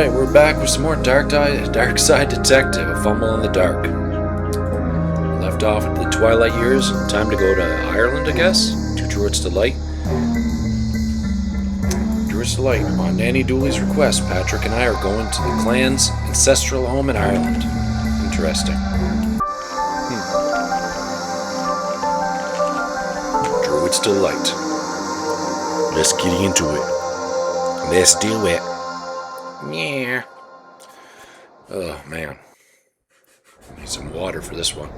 Alright, we're back with some more Darkside Detective, a Fumble in the Dark. Left off at the Twilight years, time to go to Ireland, I guess? To Druid's Delight. Druid's Delight. On Nanny Dooley's request, Patrick and I are going to the clan's ancestral home in Ireland. Interesting. Druid's Delight. Let's get into it. Let's do it. Yeah. Oh, man. Need some water for this one.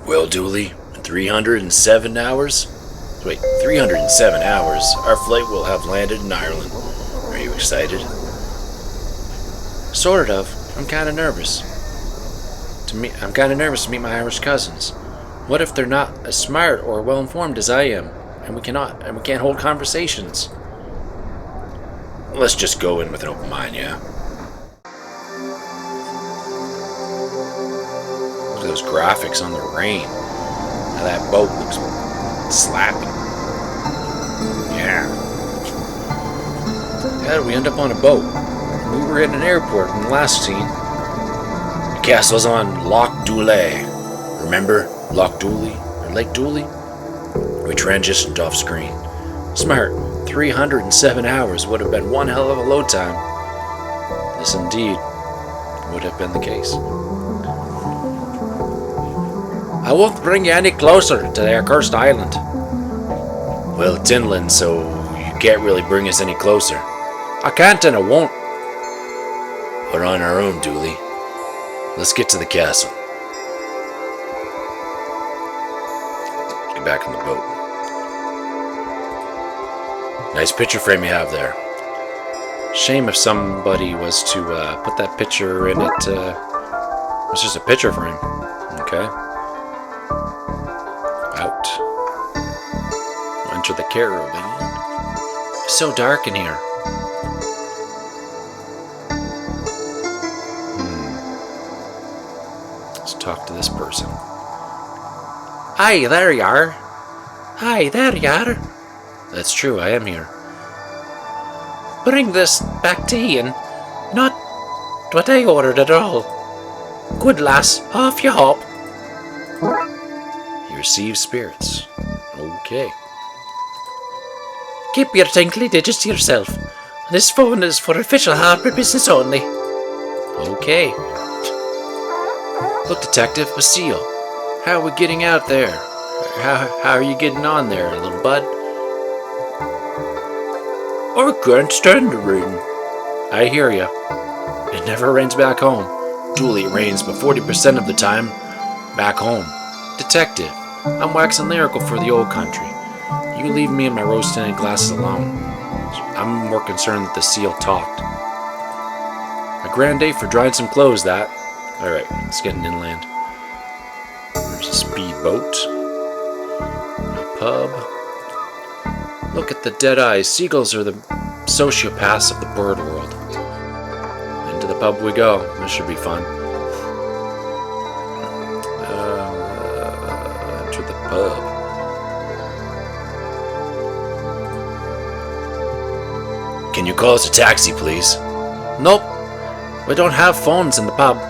Well, Dooley, in 307 hours? Wait, 307 hours, our flight will have landed in Ireland. Are you excited? Sort of. I'm kind of nervous. I'm kind of nervous to meet my Irish cousins. What if they're not as smart or well-informed as I am, and we can't hold conversations? Let's just go in with an open mind, yeah? Look at those graphics on the rain. Now that boat looks slappy. Yeah. How did we end up on a boat? We were in an airport in the last scene. The castle's on Loch Dooley. Remember Loch Dooley? Or Lake Dooley? We transitioned off screen. Smart. 307 hours would have been one hell of a load time. This indeed would have been the case. I won't bring you any closer to the accursed island. Well, it's inland, so you can't really bring us any closer. I can't and I won't. We're on our own, Dooley. Let's get to the castle. Get back on the boat. Nice picture frame you have there. Shame if somebody was to put that picture in it. It's just a picture frame. Okay. Out. We'll enter the caravan. It's so dark in here. Let's talk to this person. Hi, there you are. Hi, there you are. That's true, I am here. Bring this back to Ian. Not what I ordered at all. Good lass, off you hop. You receive spirits. Okay. Keep your tinkly digits to yourself. This phone is for official Harper business only. Okay. Look, Detective, a seal. How are we getting out there? How are you getting on there, little bud? I can't stand the rain. I hear ya. It never rains back home. Dooley, it rains, but 40% of the time, back home. Detective, I'm waxing lyrical for the old country. You leave me and my rose-tinted glasses alone. I'm more concerned that the seal talked. A grand day for drying some clothes, that. Alright, let's get an inland. There's a speedboat. A pub. Look at the dead eyes. Seagulls are the sociopaths of the bird world. Into the pub we go. This should be fun. Enter the pub. Can you call us a taxi, please? Nope. We don't have phones in the pub.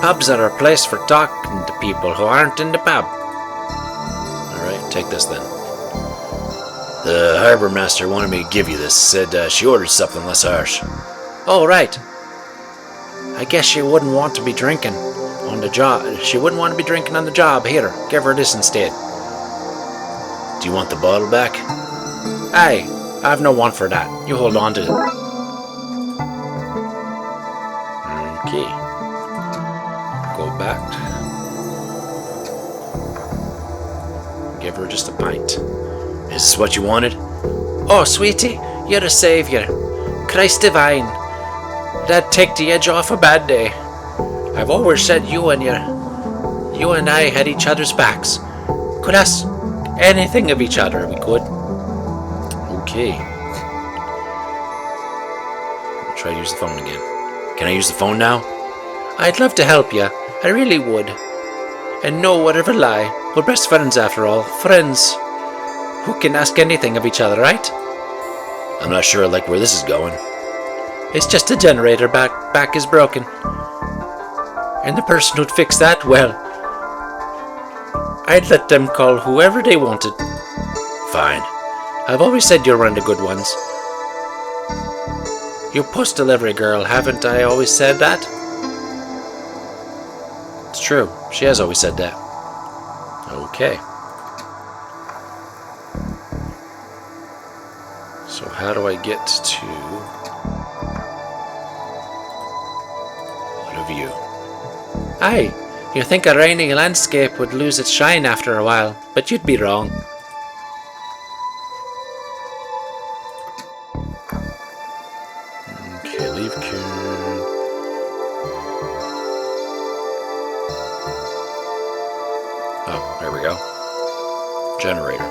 Pubs are a place for talking to people who aren't in the pub. Alright, take this then. The harbor master wanted me to give you this. Said she ordered something less harsh. Oh, right. I guess she wouldn't want to be drinking on the job. She wouldn't want to be drinking on the job. Here, give her this instead. Do you want the bottle back? Aye, I've no want for that. You hold on to it. Okay. Go back. Give her just a pint. Is this what you wanted? Oh, sweetie, you're a savior. Christ divine. That'd take the edge off a bad day. I've always said you and I had each other's backs. Could ask anything of each other, we could. Okay. I'll try to use the phone again. Can I use the phone now? I'd love to help you. I really would. And no would ever lie. We're best friends after all. Friends. Who can ask anything of each other, right? I'm not sure I like where this is going. It's just the generator back is broken. And the person who'd fix that, well, I'd let them call whoever they wanted. Fine. I've always said you're one of the good ones. You post delivery girl, haven't I always said that? It's true. She has always said that. Okay. So how do I get to what of you? Aye, you think a rainy landscape would lose its shine after a while, but you'd be wrong. Okay, leave Karen. Oh, there we go. Generator.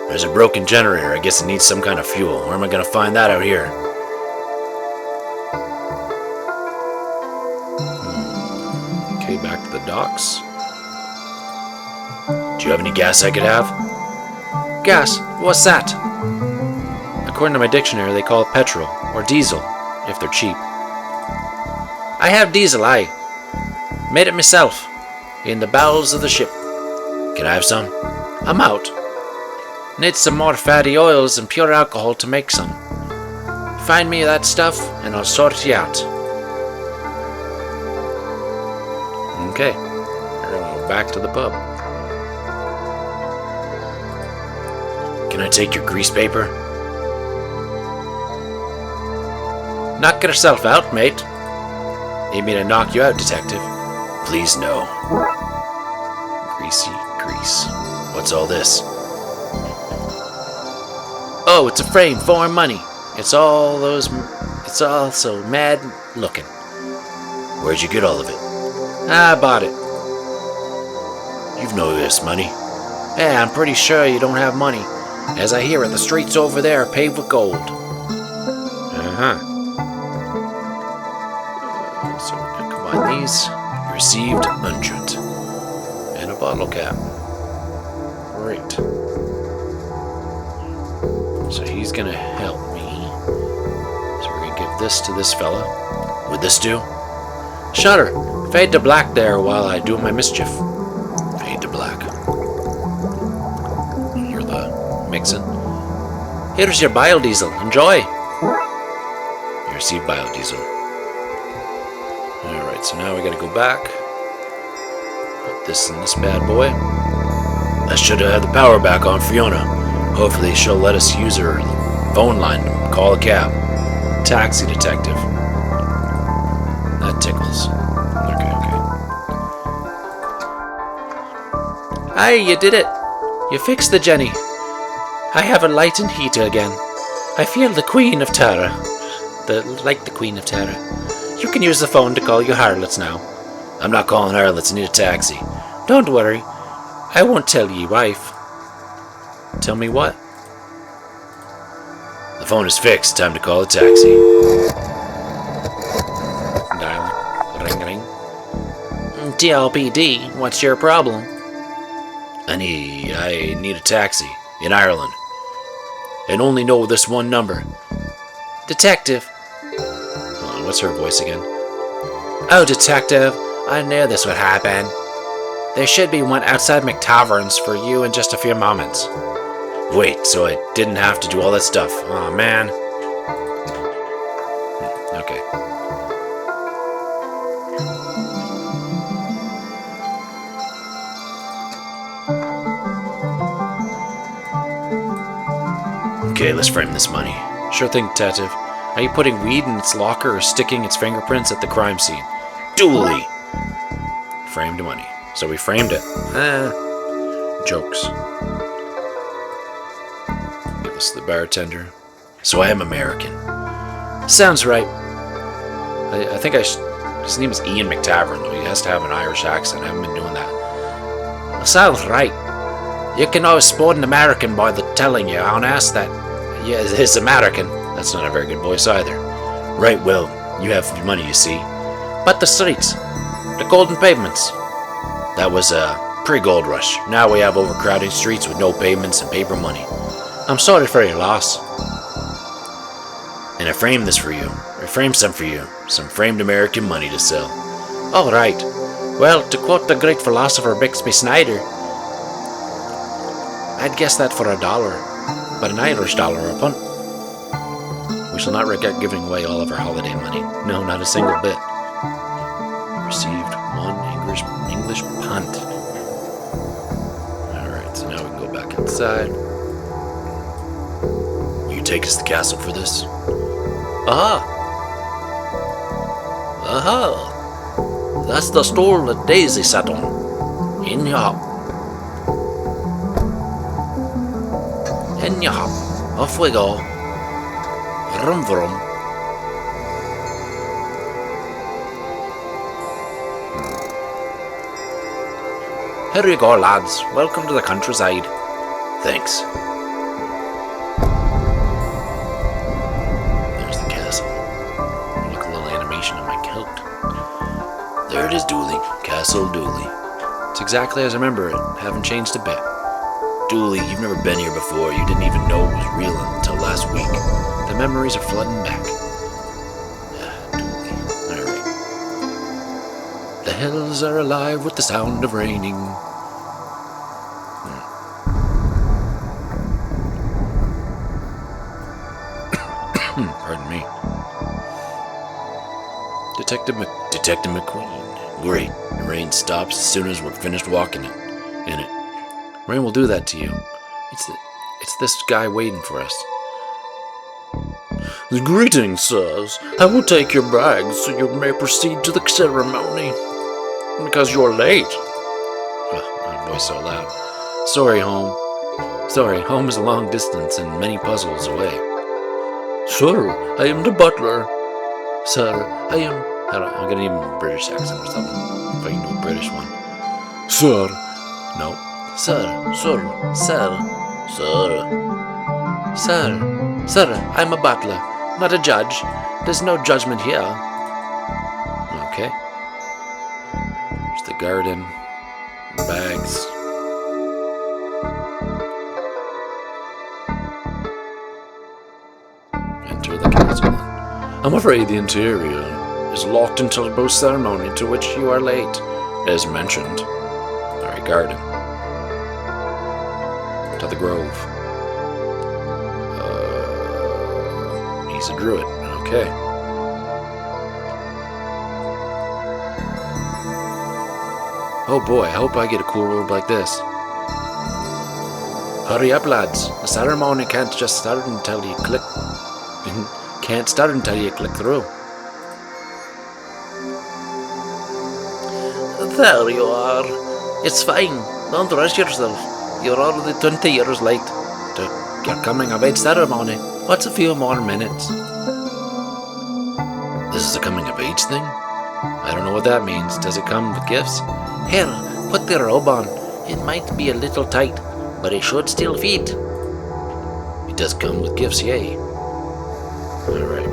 There's a broken generator. I guess it needs some kind of fuel. Where am I going to find that out here? Okay, back to the docks. Do you have any gas I could have? Gas? What's that? According to my dictionary, they call it petrol, or diesel, if they're cheap. I have diesel, aye. Made it myself, in the bowels of the ship. Can I have some? I'm out. Need some more fatty oils and pure alcohol to make some. Find me that stuff, and I'll sort you out. Okay, we're going back to the pub. Can I take your grease paper? Knock yourself out, mate. Need me to knock you out, detective? Please, no. Greasy grease. What's all this? Oh, it's a frame for money. It's all so mad looking. Where'd you get all of it? I bought it. You've no this money. Yeah, I'm pretty sure you don't have money. As I hear it, the streets over there are paved with gold. Uh-huh. So we're gonna combine these. You received 100. And a bottle cap. Great. So he's gonna help me. So we're gonna give this to this fella. Would this do? Shutter, fade to black there while I do my mischief. Fade to black. You're the mixin'. Here's your biodiesel. Enjoy. You received biodiesel. Alright, so now we gotta go back. Put this in this bad boy. I should have had the power back on Fiona. Hopefully she'll let us use her phone line to call a cab. Taxi detective. That tickles. Okay. Aye, you did it. You fixed the Jenny. I have a light and heat again. I feel the Queen of Terror. Like the Queen of Terror. You can use the phone to call your harlots now. I'm not calling harlots, I need a taxi. Don't worry. I won't tell ye wife. Tell me what? The phone is fixed. Time to call a taxi. Dialing. Ring ring. TLPD, what's your problem? I need a taxi in Ireland. And only know this one number. Detective. Hold on, what's her voice again? Oh, detective, I knew this would happen. There should be one outside McTavern's for you in just a few moments. Wait, so I didn't have to do all that stuff. Aw, man. Okay. Okay, let's frame this money. Sure thing, detective. Are you putting weed in its locker or sticking its fingerprints at the crime scene? Dooley! Framed money. So we framed it. Jokes. Give us the bartender. So I am American. Sounds right. I think his name is Ian McTavern, though. He has to have an Irish accent. I haven't been doing that. Sounds right. You can always spot an American by the telling you on ask that. Yeah, it's American. That's not a very good voice either. Right, well, you have money, you see. But the streets. The golden pavements. That was pre-gold rush. Now we have overcrowded streets with no pavements and paper money. I'm sorry for your loss. And I framed this for you. I framed some for you. Some framed American money to sell. All right. Well, to quote the great philosopher Bixby Snyder, I'd guess that for $1, but an Irish dollar a punt. We shall not regret giving away all of our holiday money. No, not a single bit. Received 1 English punt. Alright, so now we can go back inside. Will you take us to the castle for this? Aha! That's the stool that Daisy sat on. In you hop. In you hop. Off we go. Vroom vroom. Here you go, lads. Welcome to the countryside. Thanks. There's the castle. Look, a little animation on my coat. There it is, Dooley. Castle Dooley. It's exactly as I remember it. Haven't changed a bit. Dooley, you've never been here before. You didn't even know it was real until last week. The memories are flooding back. Dooley. Alright. The hills are alive with the sound of raining. Pardon me. Detective McQueen. Great. The rain stops as soon as we're finished walking in it. Rain will do that to you. It's this guy waiting for us. Greetings, sirs. I will take your bags so you may proceed to the ceremony. Because you're late. My voice so loud. Sorry, home. Sorry, home is a long distance and many puzzles away. Sir, I am the butler. Sir, I am... I'm gonna need a British accent or something. If I can do a British one. Sir. No. Sir, I'm a butler, not a judge. There's no judgment here. Okay. There's the garden, bags. Enter the castle. I'm afraid the interior is locked until the boat ceremony to which you are late, as mentioned. Alright, garden. To the grove. He's a druid. Okay. Oh boy, I hope I get a cool robe like this. Hurry up, lads. The ceremony can't just start until you click. Can't start until you click through. There you are. It's fine. Don't rush yourself. You're already 20 years late to your coming of age ceremony. What's a few more minutes? This is a coming of age thing? I don't know what that means. Does it come with gifts? Here, put the robe on. It might be a little tight, but it should still fit. It does come with gifts, yay. Alright.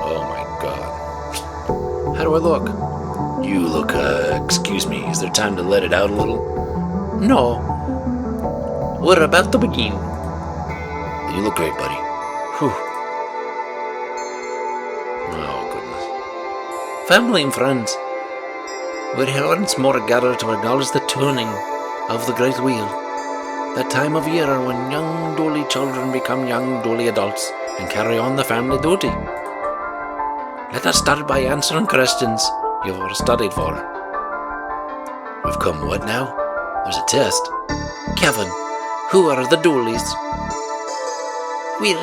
Oh my god. How do I look? You look, excuse me, is there time to let it out a little? No. We're about to begin. You look great, buddy. Whew. Oh, goodness. Family and friends, we're here once more gathered to acknowledge the turning of the Great Wheel. That time of year when young Dooley children become young Dooley adults and carry on the family duty. Let us start by answering questions you've studied for. We've come what now? There's a test. Kevin, who are the Dooleys? We're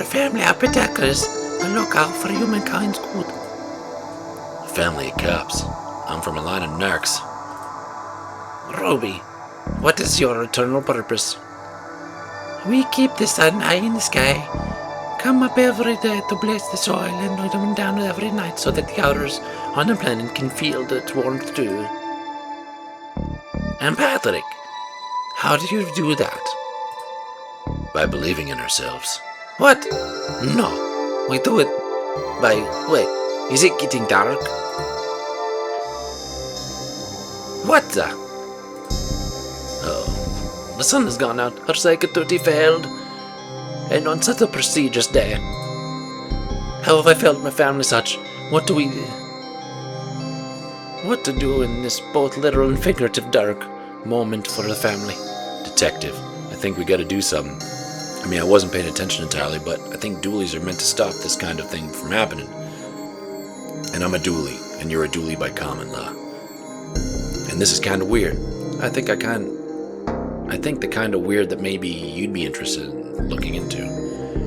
a family of protectors and look out for humankind's good. A family of cops. I'm from a line of narcs. Ruby, what is your eternal purpose? We keep the sun high in the sky. Come up every day to bless the soil and light them down every night so that the others on the planet can feel its warmth too. And Patrick, how do you do that? By believing in ourselves. What? No, we do it by... Wait, is it getting dark? What the? Oh, the sun has gone out. Our second duty failed. and on such a prestigious day. How have I failed my family such? What to do in this both literal and figurative dark moment for the family? Detective, I think we gotta do something. I mean, I wasn't paying attention entirely, but I think Dooleys are meant to stop this kind of thing from happening. And I'm a Dooley, and you're a Dooley by common law. And this is kind of weird. I think the kind of weird that maybe you'd be interested in looking into.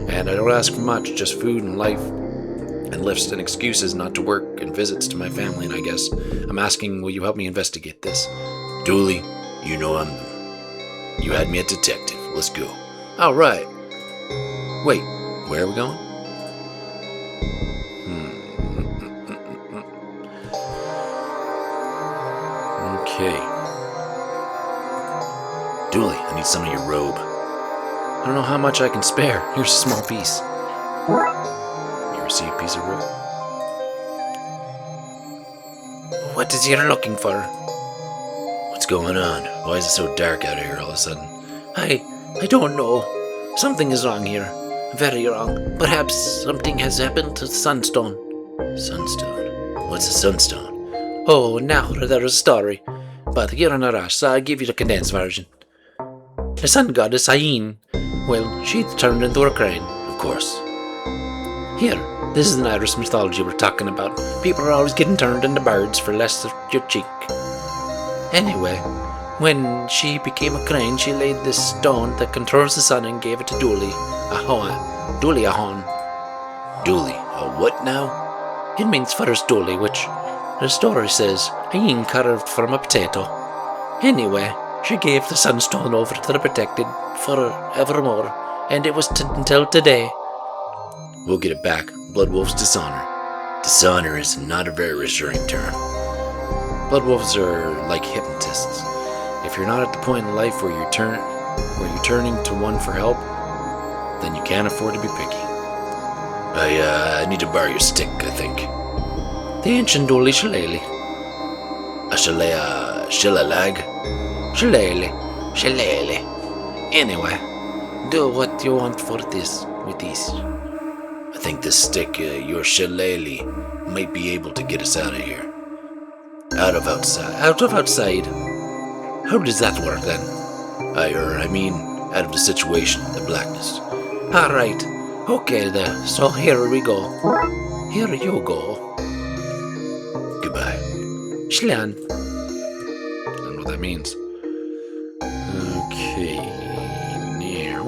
And I don't ask for much, just food and life, and lifts and excuses not to work, and visits to my family, and I guess I'm asking, will you help me investigate this? Dooley, you know you had me a detective. Let's go. All right. Wait, where are we going? Okay. Dooley, I need some of your robe. I don't know how much I can spare. Here's a small piece. You receive a piece of robe. What is you're looking for? What's going on? Why is it so dark out here all of a sudden? I don't know. Something is wrong here. Very wrong. Perhaps something has happened to the Sunstone. Sunstone? What's a Sunstone? Oh, now there's a story. But you're in a rush, so I'll give you the condensed version. The sun goddess Ayin, well, she turned into a crane, of course. Here, this is an Irish mythology we're talking about. People are always getting turned into birds for less of your cheek. Anyway, when she became a crane, she laid this stone that controls the sun and gave it to Dooley. Dooley a horn. Dooley, a what now? It means first Dooley, which the story says Ayin carved from a potato. Anyway, she gave the sunstone over to the protected forevermore, and it was until today. We'll get it back. Bloodwolf's dishonor. Dishonor is not a very reassuring term. Bloodwolves are like hypnotists. If you're not at the point in life where you're turning to one for help, then you can't afford to be picky. I need to borrow your stick, I think. The ancient Dooley Shillelagh. A Shillalag? Shillelagh. Anyway, do what you want for this with this. I think this stick, your Shillelagh, might be able to get us out of here. Out of outside? How does that work then? I mean, out of the situation, the blackness. Alright, okay then, so here we go. Here you go. Goodbye. Schlan. I don't know what that means. Okay, now,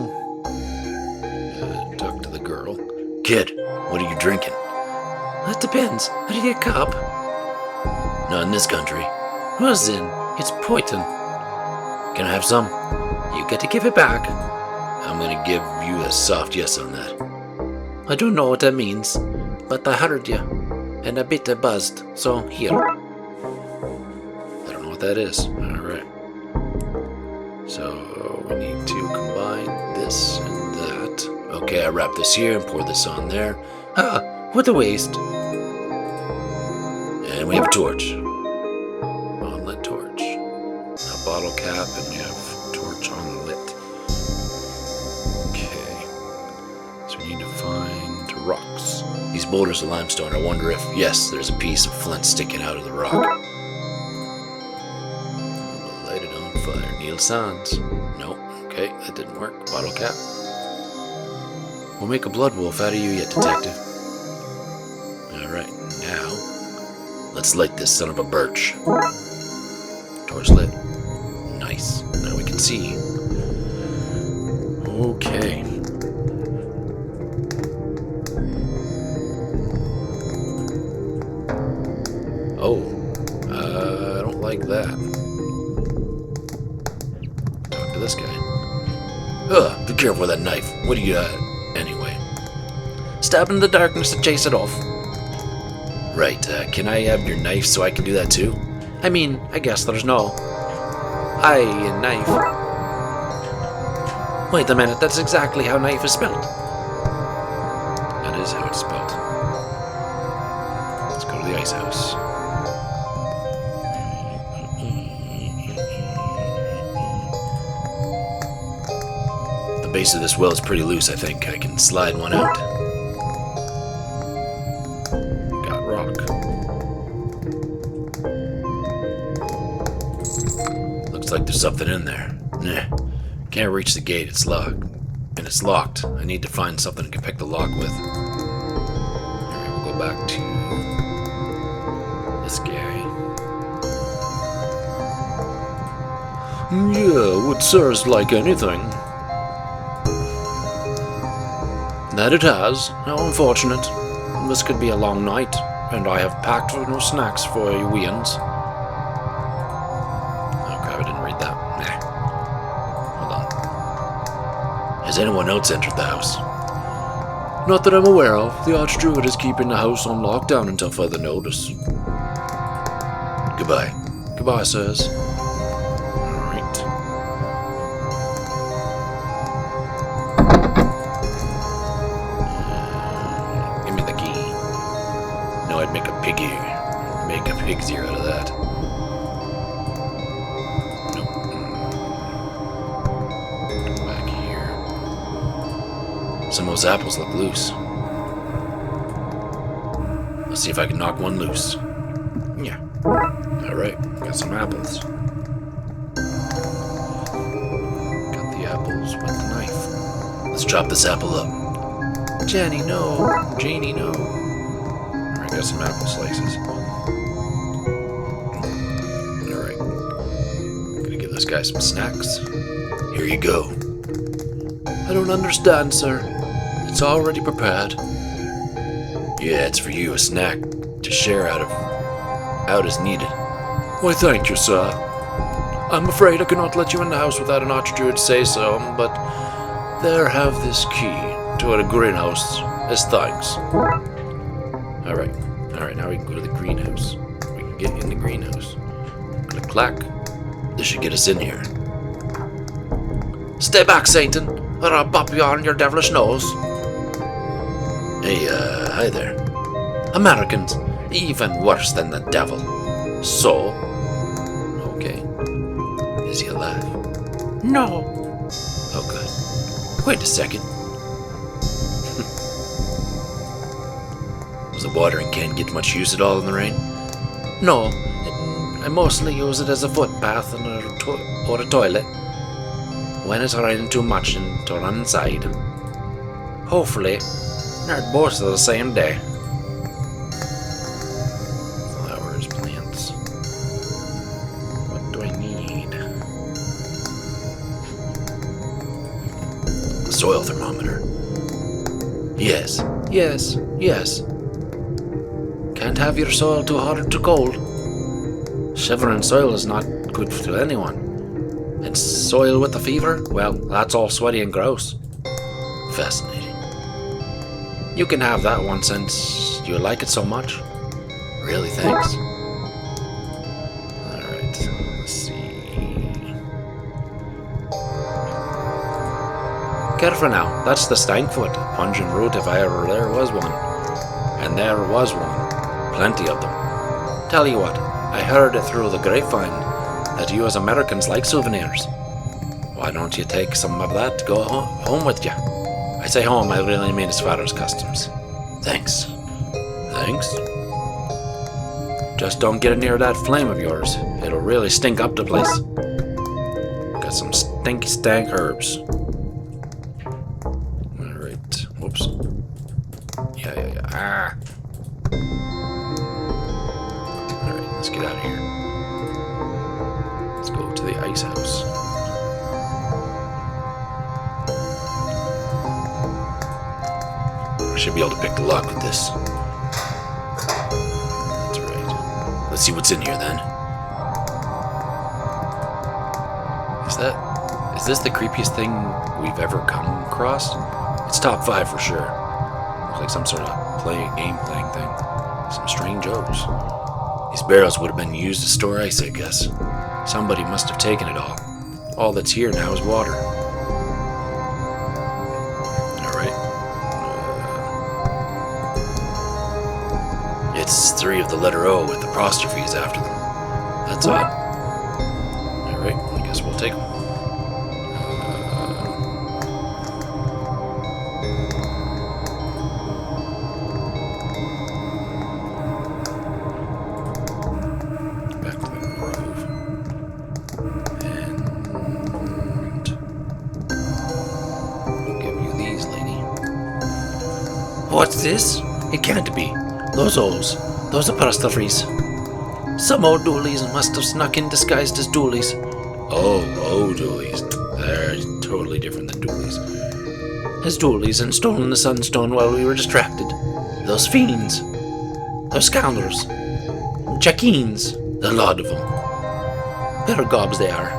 talk to the girl. Kid, what are you drinking? That depends. Are you a cop? Not in this country. Well then, it's poison. Can I have some? You get to give it back. I'm gonna give you a soft yes on that. I don't know what that means, but I heard you, and a bit buzzed, so here. I don't know what that is. Alright. So, we need to combine this and that. Okay, I wrap this here and pour this on there. Ah, what a waste. And we have a torch. On-lit torch. A bottle cap, and we have torch on lit. Okay. So we need to find rocks. These boulders of limestone, I wonder if, yes, there's a piece of flint sticking out of the rock. We'll light it on fire. Neil Sands. Nope. Okay, that didn't work. Bottle cap. We'll make a blood wolf out of you yet, detective. Alright, now, let's light this son of a birch. Torch lit. Nice. Now we can see. Okay. Oh. I don't like that. Talk to this guy. Ugh, be careful with that knife. What do you got? Anyway. Stab in the darkness to chase it off. Right, can I have your knife so I can do that too? I mean, I guess there's no I in knife. Wait a minute, that's exactly how knife is spelled. That is how it's spelled. Let's go to the ice house. The The base of this well is pretty loose, I think. I can slide one out. Got rock. Looks like there's something in there. Nah. Can't reach the gate, it's locked. And it's locked. I need to find something I can pick the lock with. Alright, we'll go back to this guy. Yeah, would serve like anything. That it has. How unfortunate. This could be a long night, and I have packed no snacks for you weans. Oh crap, I didn't read that. Nah. Hold on. Has anyone else entered the house? Not that I'm aware of. The Archdruid is keeping the house on lockdown until further notice. Goodbye. Goodbye, sirs. Alright. Give me the key. No, I'd make a pig's ear out of that. Nope. Back here. Some of those apples look loose. Let's see if I can knock one loose. Yeah. Alright, got some apples. Got the apples with the knife. Let's chop this apple up. Jenny, no. Janie, no. Alright, got some apple slices. Alright. Gonna give this guy some snacks. Here you go. I don't understand, sir. It's already prepared. Yeah, it's for you, a snack to share out as needed. Why, thank you, sir. I'm afraid I cannot let you in the house without an Archdruid say so, but there have this key to a greenhouse as thanks. Alright, now we can go to the greenhouse. We can get in the greenhouse. Click, clack. This should get us in here. Stay back, Satan, or I'll pop you on your devilish nose. Hey, hi there. Americans, even worse than the devil. So? Okay. Is he alive? No. Oh, good. Wait a second. Does the watering can get much use at all in the rain? No. I mostly use it as a footpath or a toilet. When it's raining too much and to run inside. Hopefully, not both of the same day. Flowers, plants. What do I need? A soil thermometer. Yes. Can't have your soil too hot or too cold. Shivering soil is not good to anyone. And soil with a fever? Well, that's all sweaty and gross. Fascinating. You can have that one since you like it so much. Really, thanks. Alright, let's see. Careful now, that's the Stankfoot, pungent root if ever there was one. And there was one. Plenty of them. Tell you what, I heard it through the grapevine that you as Americans like souvenirs. Why don't you take some of that to go home with you? I say home, I really mean as far as customs. Thanks. Thanks? Just don't get near that flame of yours. It'll really stink up the place. Got some stinky stank herbs. Alright. Whoops. Yeah. Ah. Alright, let's get out of here. Let's go to the ice house. I should be able to pick the lock with this. That's right. Let's see what's in here then. Is this the creepiest thing we've ever come across? It's top 5 for sure. Looks like some sort of game playing thing. Some strange O's. These barrels would have been used to store ice, I guess. Somebody must have taken it all. All that's here now is water. Alright. It's 3 of the letter O with apostrophes after them. That's odd. Alright, I guess we'll take them. What's this? It can't be. Those O's. Those apostrophes. Some old Dooleys must have snuck in disguised as Dooleys. Oh, Dooleys. They're totally different than Dooleys. As Dooleys and stolen the Sunstone while we were distracted. Those fiends. Those scoundrels. Jackines. A lot of them. They're gobs, they are.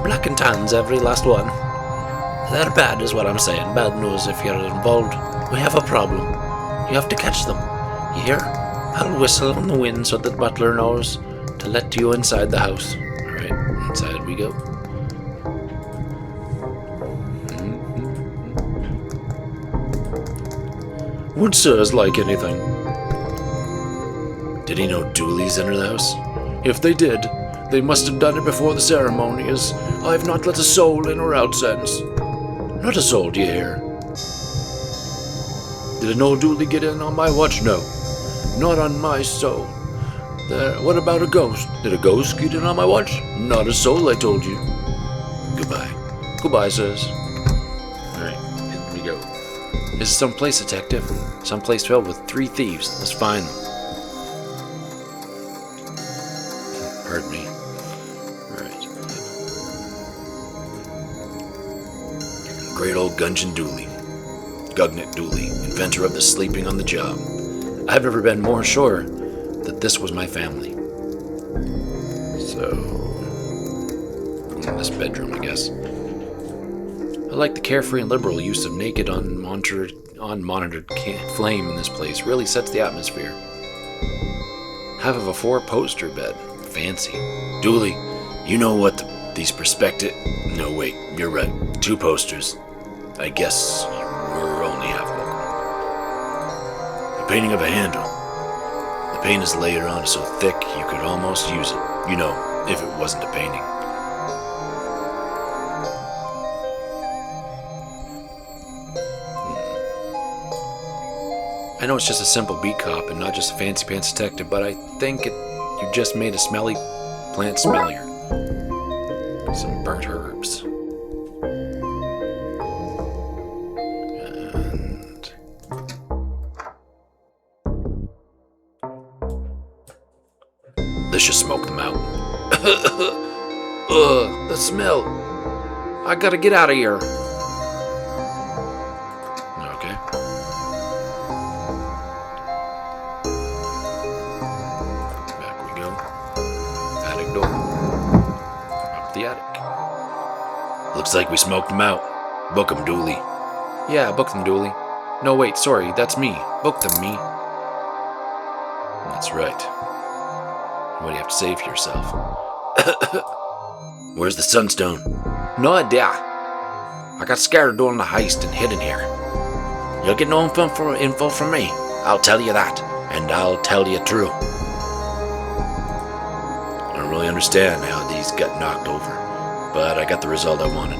Black and tans, every last one. They're bad is what I'm saying. Bad news if you're involved. We have a problem. You have to catch them. You hear? I'll whistle on the wind so that Butler knows to let you inside the house. Alright, inside we go. Would sirs like anything? Did he know Dooley's enter the house? If they did, they must have done it before the ceremony, as I've not let a soul in or out since. Not a soul, do you hear? Did an old Dooley get in on my watch? No. Not on my soul. There. What about a ghost? Did a ghost get in on my watch? Not a soul, I told you. Goodbye. Goodbye, sirs. Alright, here we go. This is some place, detective. Some place filled with 3 thieves. Let's find them. Pardon me. Alright. Great old Gungeon Dooley. Gugnet Dooley, inventor of the sleeping on the job. I've never been more sure that this was my family. So, in this bedroom, I guess. I like the carefree and liberal use of naked, unmonitored flame in this place. Really sets the atmosphere. Half of a 4-poster bed. Fancy. Dooley, you know what these perspective... No, wait, you're right. 2 posters. I guess we're only half welcome. The painting of a handle. The paint is layered on so thick you could almost use it. You know, if it wasn't a painting. I know it's just a simple beat cop and not just a fancy pants detective, but I think you just made a smelly plant smellier. Some burnt herbs. And... Let's just smoke them out. Ugh, the smell. I gotta get out of here. Okay. Back we go. Attic door. Up the attic. Looks like we smoked them out. Book 'em, Dooley. Yeah, book them, Dooley. No, wait, sorry, that's me. Book them, me. That's right. What do you have to say for yourself? Where's the Sunstone? No idea. I got scared during the heist and hid in here. You'll get no info from me. I'll tell you that, and I'll tell you true. I don't really understand how these got knocked over, but I got the result I wanted.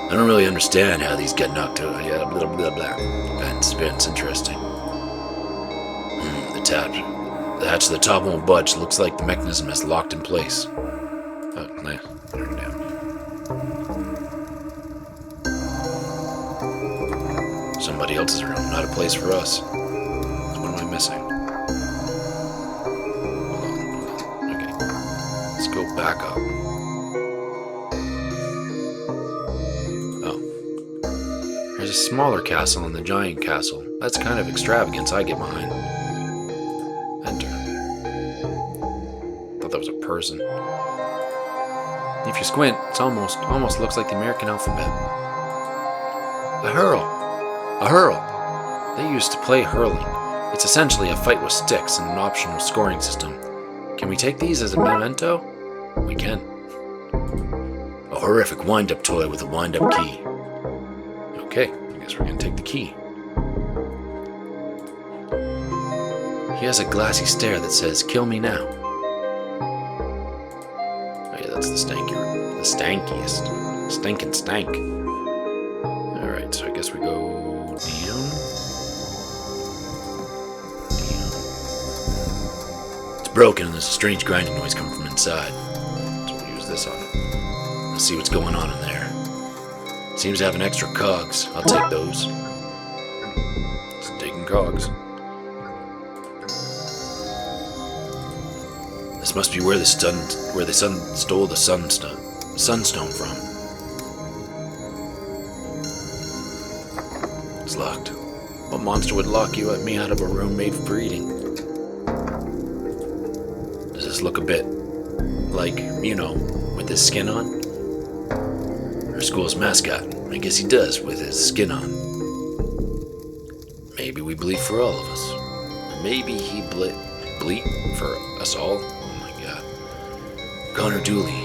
I don't really understand how these get knocked over. Yeah, blah, blah, blah. That's interesting. The hatch to the top won't budge. Looks like the mechanism is locked in place. Oh, nice. Turn it down. Somebody else's room, not a place for us. What am I missing? Hold on. Okay. Let's go back up. Oh. There's a smaller castle and the giant castle. That's kind of extravagance I get behind. Enter. Thought that was a person. If you squint, it's almost looks like the American alphabet. A hurl. A hurl. They used to play hurling. It's essentially a fight with sticks and an optional scoring system. Can we take these as a memento? We can. A horrific wind-up toy with a wind-up key. Okay, I guess we're gonna take the key. He has a glassy stare that says, "Kill me now." Oh yeah, that's the stankiest. Stinkin' stank. Alright, so I guess we go down. It's broken and there's a strange grinding noise coming from inside. So we'll use this on it. Let's see what's going on in there. Seems to have an extra cogs. I'll take those. Just taking cogs. This must be where the sun stole the sunstone from. It's locked. What monster would lock me out of a room made for eating? Does this look a bit like, with his skin on? Our school's mascot. I guess he does with his skin on. Maybe we bleed for all of us. Or maybe he bleed for us all. Oh my god. Connor Dooley,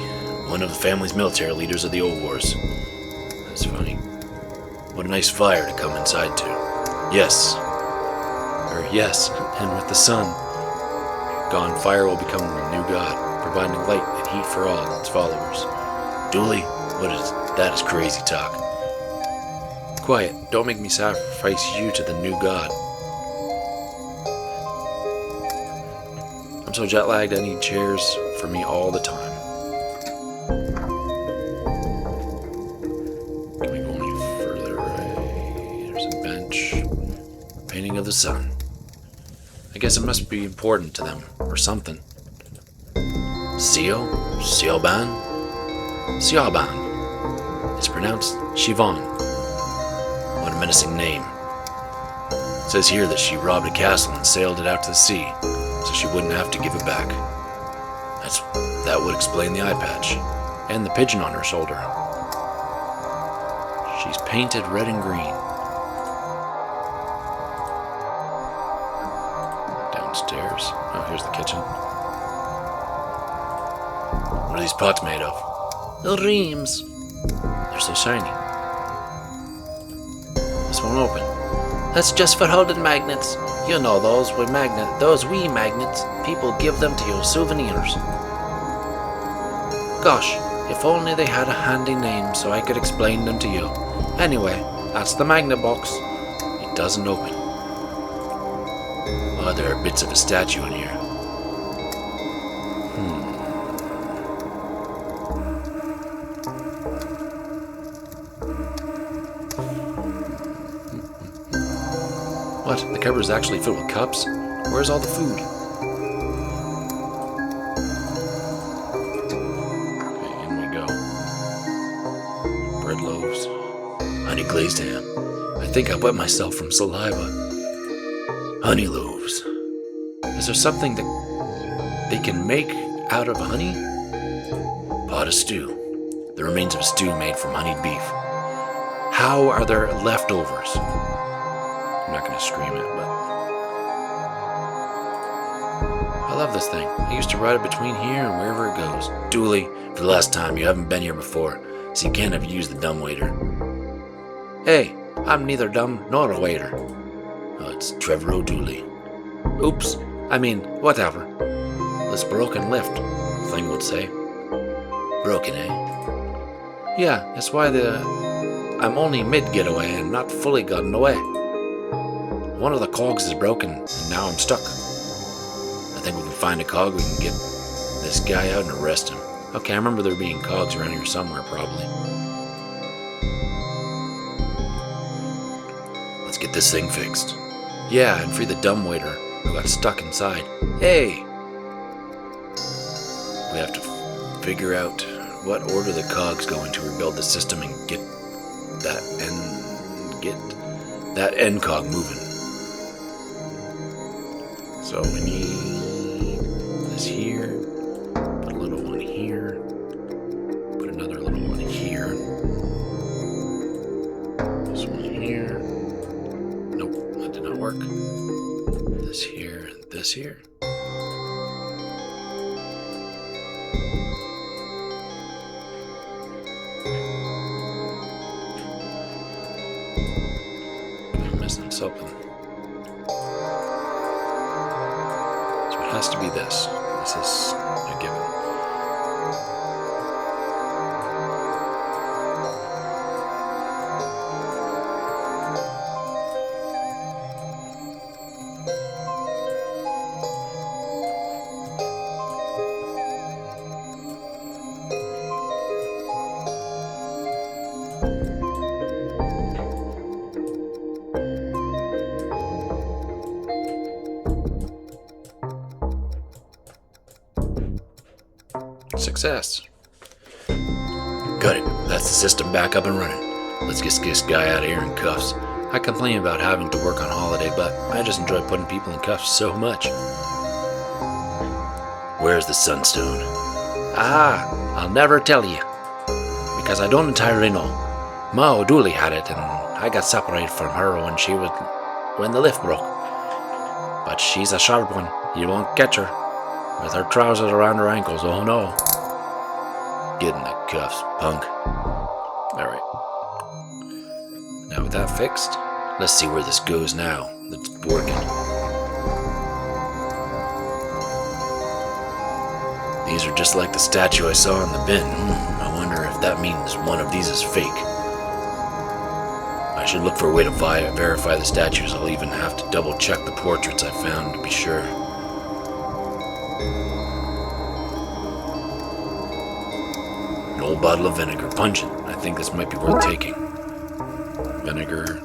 one of the family's military leaders of the old wars. That's funny. What a nice fire to come inside to. Yes, and with the sun gone, fire will become the new god, providing light and heat for all its followers. Dooley, that is crazy talk. Quiet, don't make me sacrifice you to the new god. I'm so jet lagged I need chairs for me all the time. Can we go any further? Right, there's a bench. Painting of the sun. I guess it must be important to them, or something. Siobhan? It's pronounced Siobhan. What a menacing name. It says here that she robbed a castle and sailed it out to the sea, so she wouldn't have to give it back. That would explain the eye patch, and the pigeon on her shoulder. She's painted red and green. Downstairs. Oh, here's the kitchen. What are these pots made of? The reams. They're so shiny. This won't open. That's just for holding magnets. You know those wee magnets. People give them to you as souvenirs. Gosh, if only they had a handy name so I could explain them to you. Anyway, that's the magnet box. It doesn't open. Oh, there are bits of a statue in here. What? The cupboard is actually filled with cups? Where's all the food? Okay, in we go. Bread loaves. Honey glazed ham. I think I wet myself from saliva. Honey loaves. Is there something that they can make out of honey? Pot of stew. The remains of a stew made from honeyed beef. How are there leftovers? I'm not going to scream it, but I love this thing. I used to ride it between here and wherever it goes. Dooley, for the last time, you haven't been here before, so you can't have used the dumb waiter. Hey, I'm neither dumb nor a waiter. Oh, it's Trevor O'Dooley. Oops, whatever. This broken lift, the thing would say. Broken, eh? Yeah, that's why I'm only mid-getaway and not fully gotten away. One of the cogs is broken, and now I'm stuck. I think we can find a cog, we can get this guy out and arrest him. Okay, I remember there being cogs around here somewhere, probably. Let's get this thing fixed. Yeah, and free the dumb waiter who got stuck inside. Hey! We have to figure out what order the cogs go in to rebuild the system and get that end cog moving. So we need this here, put a little one here, put another little one here, this one here, nope, that did not work, this here, and this here. I'm missing something. It has to be this. This is a given. success. Got it. That's the system back up and running. Let's get this guy out of here in cuffs. I complain about having to work on holiday, but I just enjoy putting people in cuffs so much. Where's the sunstone? I'll never tell you. Because I don't entirely know. Ma Dooley had it, and I got separated from her when the lift broke. But she's a sharp one. You won't catch her. With her trousers around her ankles, oh no. Get in the cuffs, punk. Alright. Now with that fixed, let's see where this goes now that it's working. These are just like the statue I saw in the bin. I wonder if that means one of these is fake. I should look for a way to verify the statues. I'll even have to double check the portraits I found to be sure. An old bottle of vinegar, pungent. I think this might be worth taking. Vinegar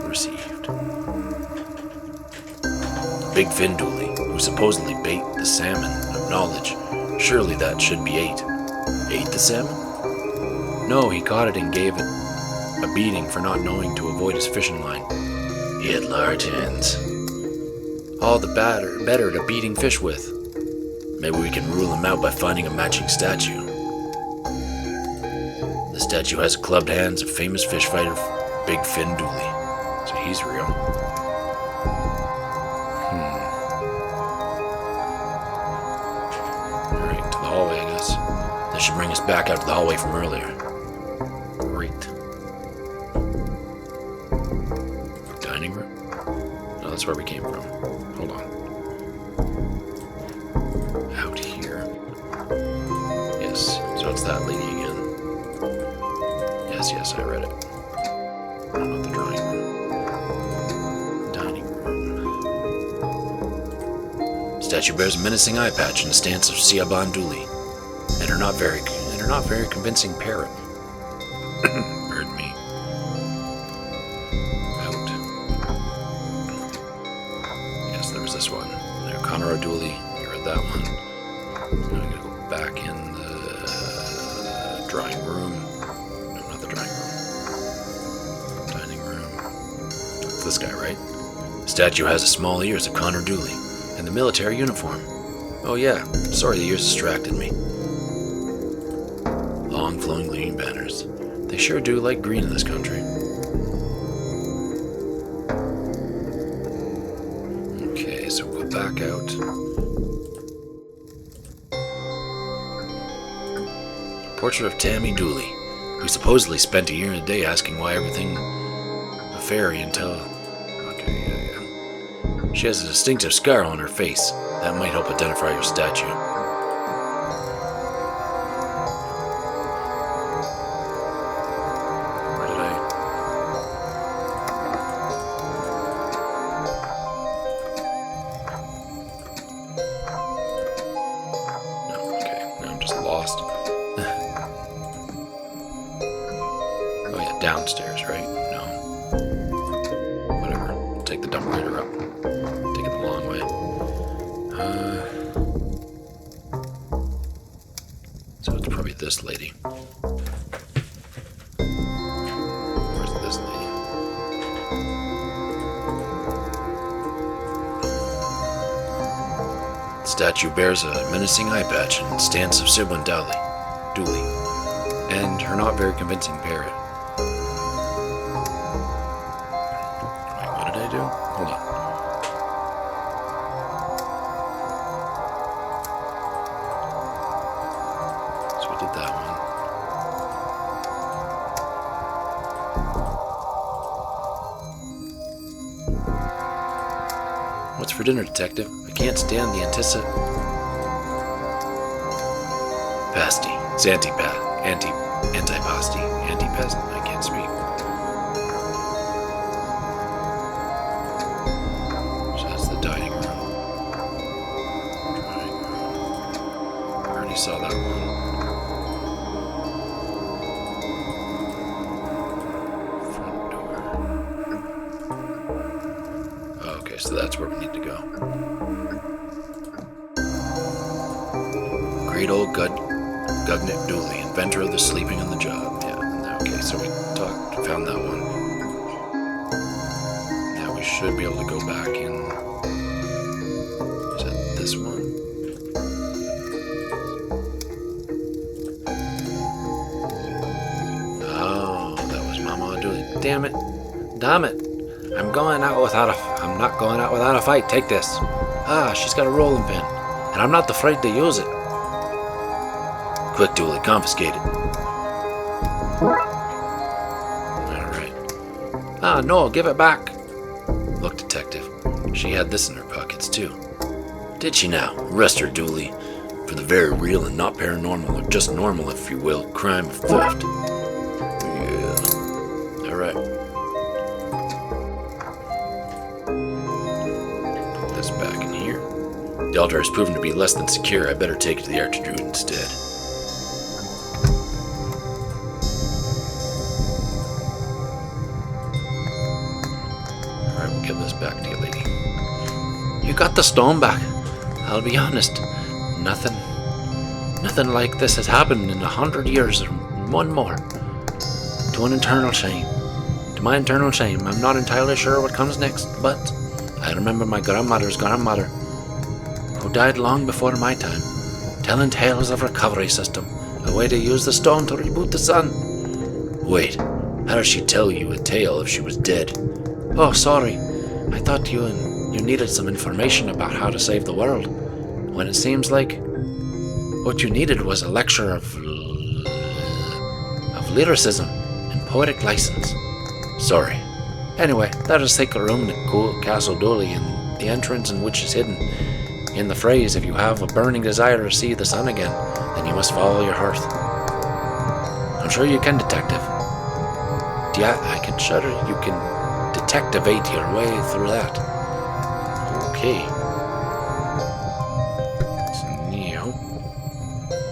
received. Big Fin Dooley, who supposedly bait the salmon of knowledge. Surely that should be ate. Ate the salmon? No, he caught it and gave it a beating for not knowing to avoid his fishing line. He had large hands. All the better to beating fish with. Maybe we can rule him out by finding a matching statue. The statue has clubbed hands of famous fish fighter Big Fin Dooley. So he's real. Alright, to the hallway, I guess. That should bring us back out to the hallway from earlier. Great. Dining room? No, that's where we came from. Hold on. Out here. Yes, so it's that lady again. Yes, I read it. No, not the drawing room. Dining room. Statue bears a menacing eye patch in the stance of Siaban Dooley, and her not very convincing parrot. Heard me. Out. Yes, there was this one. There, Conrad Dooley. You read that one. Now I'm gonna go back in the drawing room. This guy, right? The statue has the small ears of Connor Dooley and the military uniform. Oh yeah, sorry the ears distracted me. Long flowing green banners. They sure do like green in this country. Okay, so we'll go back out. Portrait of Tammy Dooley, who supposedly spent a year and a day asking why everything a fairy until... She has a distinctive scar on her face. That might help identify your statue. Where did I... No, okay. Now I'm just lost. Oh yeah, downstairs, right? No. Whatever. Take the dumbwaiter up. Taking the long way. So it's probably this lady. Where's this lady? The statue bears a menacing eye patch and stance of Siaban Dooley, and her not very convincing parrot. Wait, what did I do? Hold on. That one. What's for dinner, detective? I can't stand the antipasti. It's antipasti. Antipasti. I can't speak. So that's the dining room. Drawing room. I already saw that one. So that's where we need to go. great old Gugnet Dooley, inventor of the sleeping on the job. Yeah, okay, so we found that one. Now we should be able to go back in. Is it this one? Oh, that was Mama Dooley. Damn it. I'm not going out without a fight. Take this. Ah, she's got a rolling pin, and I'm not afraid to use it. Quick, Dooley, confiscate it. Alright. Ah, no, give it back. Look, Detective, she had this in her pockets, too. Did she now? Arrest her, Dooley, for the very real and not paranormal, or just normal, if you will, crime of theft. Yeah. Alright. Put this back in here. The altar has proven to be less than secure. I better take it to the Archdruid instead. Give this back to you, lady. You got the stone back. I'll be honest. Nothing like this has happened in 100 years or one more. To my eternal shame, I'm not entirely sure what comes next, but I remember my grandmother's grandmother, who died long before my time, telling tales of recovery system, a way to use the stone to reboot the sun. Wait, how does she tell you a tale if she was dead? Oh, sorry. I thought you needed some information about how to save the world, when it seems like what you needed was a lecture of lyricism and poetic license. Sorry. Anyway, there's a sacred room in Castle Dooley, and the entrance in which is hidden in the phrase, if you have a burning desire to see the sun again, then you must follow your hearth. I'm sure you can, Detective. I can shudder. You can detectivate your way through that. Okay. So now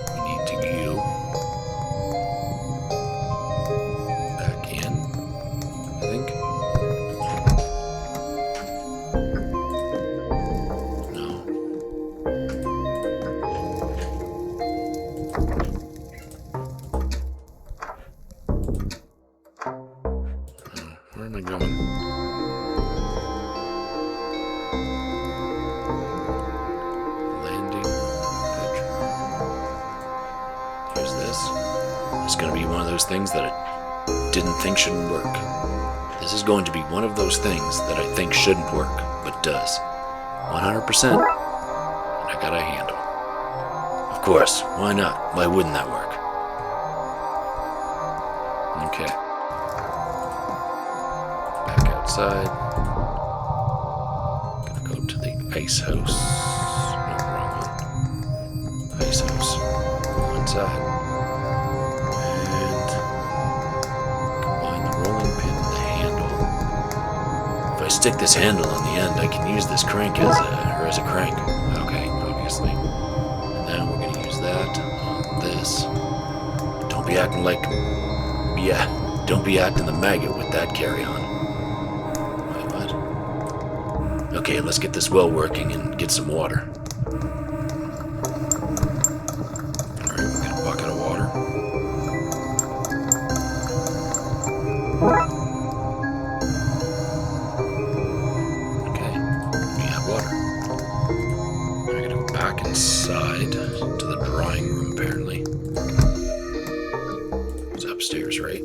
we need to go back in, I think. No. Where am I going? It's going to be one of those things that I didn't think shouldn't work. This is going to be one of those things that I think shouldn't work, but does. 100%. And I got a handle. Of course, why not? Why wouldn't that work? Okay. Back outside. Gonna go to the ice house. No, wrong one. Ice house. Go inside. Stick this handle on the end, I can use this crank as a crank. Okay, obviously. And then we're gonna use that on this. Don't be acting the maggot with that carry on. Wait, what? Okay, let's get this well working and get some water. Alright, we'll get a bucket of water. Inside to the drawing room, apparently. It's upstairs, right?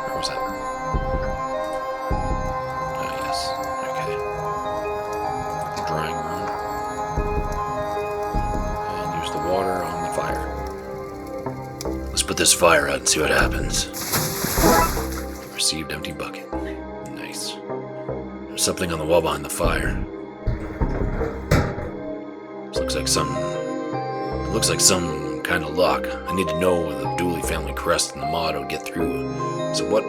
Where was that? Oh, yes. Okay. Drawing room. And there's the water on the fire. Let's put this fire out and see what happens. Received empty bucket. Nice. There's something on the wall behind the fire. This looks like some kind of lock. I need to know the Dooley family crest and the motto to get through. So what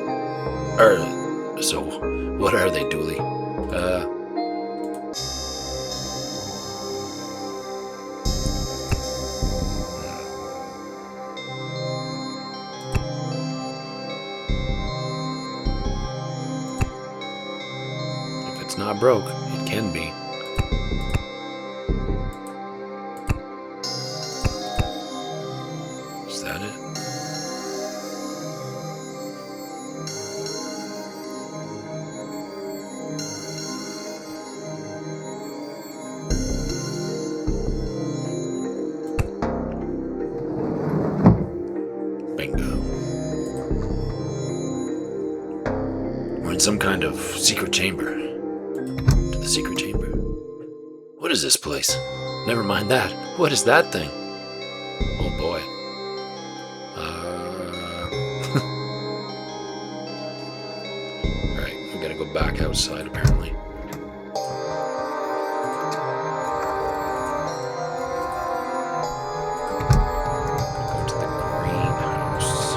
are they, Dooley? not broke. It can be. Is that it? Bingo. We're in some kind of secret chamber. To the secret chamber? What is this place? Never mind that. What is that thing? Oh boy. Right, we gotta go back outside apparently. Go to the greenhouse.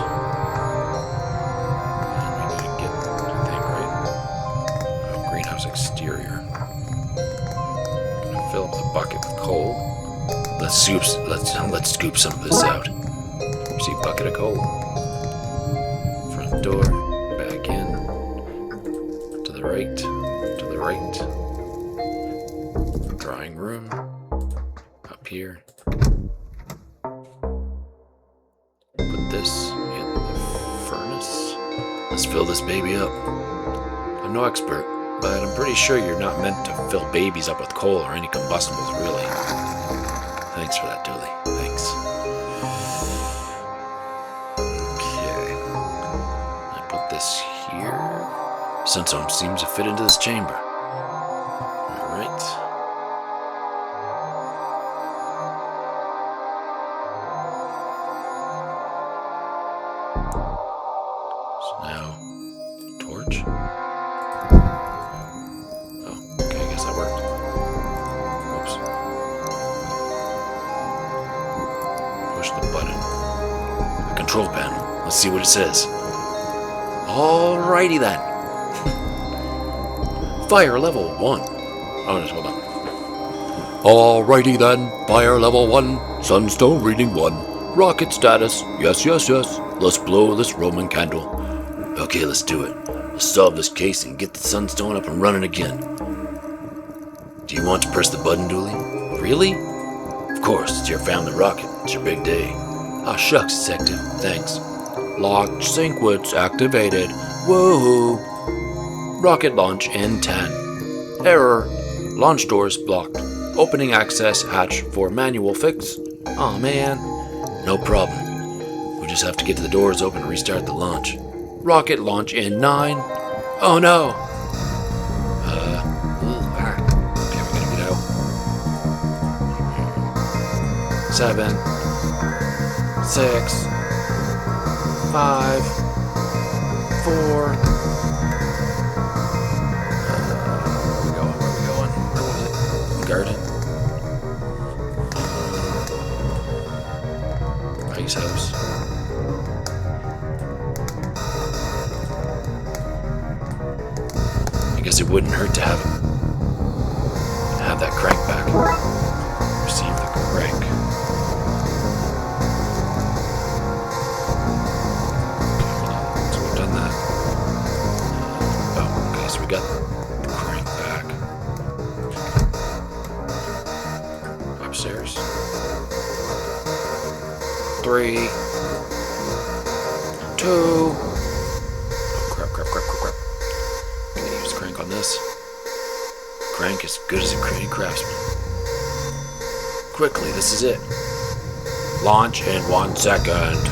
And we need to get the thing, right? Oh, greenhouse exterior. Gonna fill up the bucket with coal. Let's scoop some of this out. See, bucket of coal. Front door, back in. To the right, to the right. Drawing room. Up here. Put this in the furnace. Let's fill this baby up. I'm no expert, but I'm pretty sure you're not meant to fill babies up with coal or any combustibles, really. Thanks for that, Dooley. Thanks. Okay. I put this here. Sunstone seems to fit into this chamber. Alright. So now, torch. Oh, okay, I guess that worked. Oops. Push the button. A control panel. Let's see what it says. Alrighty then. Fire level 1. Oh, just hold on. Alrighty then. Fire level 1. Sunstone reading 1. Rocket status. Yes, yes, yes. Let's blow this Roman candle. Okay, let's do it. Let's solve this case and get the Sunstone up and running again. Do you want to press the button, Dooley? Really? Of course, it's your family rocket. It's your big day. Ah, shucks, Detective. Thanks. Locked sequence activated. Woohoo! Rocket launch in 10. Error. Launch doors blocked. Opening access hatch for manual fix. Aw, man. No problem. We just have to get to the doors open and restart the launch. Rocket launch in 9. Oh no! Alright. Okay, we're gonna get out. 7. 6. 5. 4. Where are we going? Where was it? Garden. Ice house. I guess it wouldn't hurt to have that crank back. Receive the crank. So we've done that. Oh, okay, so we got the crank back. Upstairs. 3. 2. Oh, crap. Gonna use crank on this. Crank as good as a craftsman. Quickly, this is it. Launch in 1 second.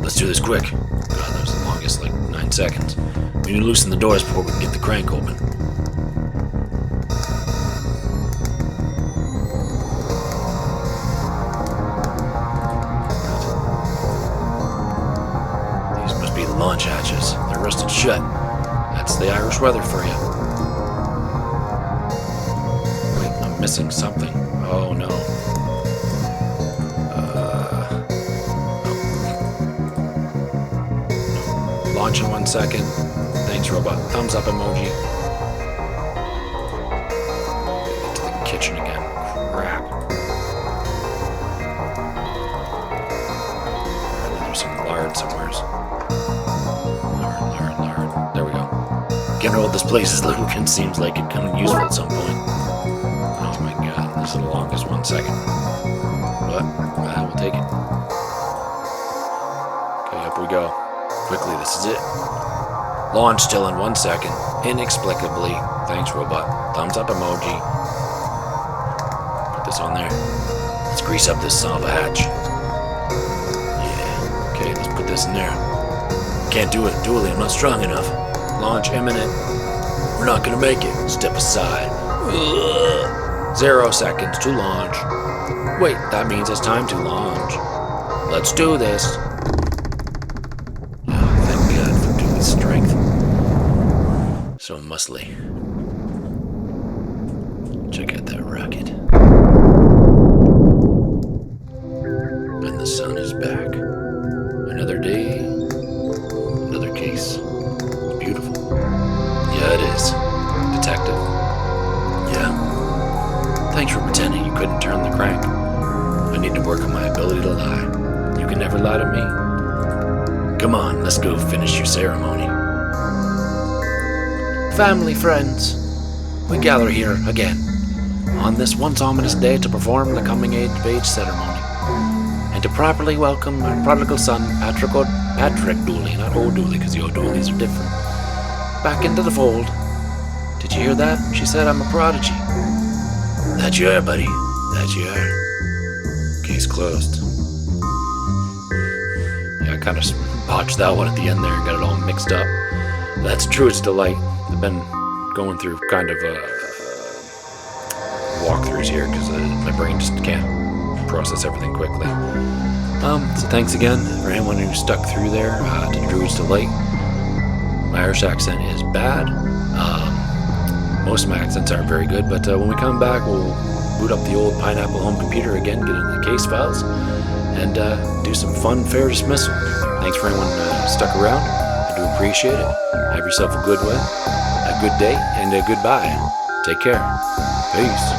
Let's do this quick. God, that was the longest, like 9 seconds. We need to loosen the doors before we can get the crank open. These must be the launch hatches. They're rusted shut. That's the Irish weather for you. Wait, I'm missing something. Oh no. Launch in 1 second. Thanks, robot. Thumbs up emoji. Get to the kitchen again. Crap. There's some lard somewhere. Lard. There we go. Get control this place's lubricant seems like it could come useful at some point. Oh my god, this is the longest 1 second. But, we'll take it. Okay, up we go. Quickly, this is it. Launch still in 1 second. Inexplicably. Thanks, robot. Thumbs up emoji. Put this on there. Let's grease up this son of a hatch. Yeah. Okay, let's put this in there. Can't do it, Dooley. I'm not strong enough. Launch imminent. We're not gonna make it. Step aside. Ugh. 0 seconds to launch. Wait, that means it's time to launch. Let's do this. Oh, thank God for Dooley's strength. So muscly. Check out that rocket. And the sun is back. Another day, another case. It's beautiful. Yeah, it is. Detective. Yeah. Thanks for pretending you couldn't turn the crank. I need to work on my ability to lie. You can never lie to me. Come on, let's go finish your ceremony. Family, friends, we gather here again on this once ominous day to perform the coming-of-age ceremony and to properly welcome our prodigal son, Patrick Dooley, not old Dooley, because the old Dooleys are different, back into the fold. Did you hear that? She said I'm a prodigy. That you are, buddy. That you are. Case closed. Yeah, I kind of botched that one at the end there and got it all mixed up. That's true, it's delight. I've been going through kind of walkthroughs here because my brain just can't process everything quickly. So thanks again for anyone who stuck through there to Druid's Delight. My Irish accent is bad. Most of my accents aren't very good, but when we come back, we'll boot up the old Pineapple home computer again, get into the case files, and do some fun fair dismissal. Thanks for anyone who stuck around. I do appreciate it. Have yourself a good one, a good day, and a goodbye. Take care. Peace.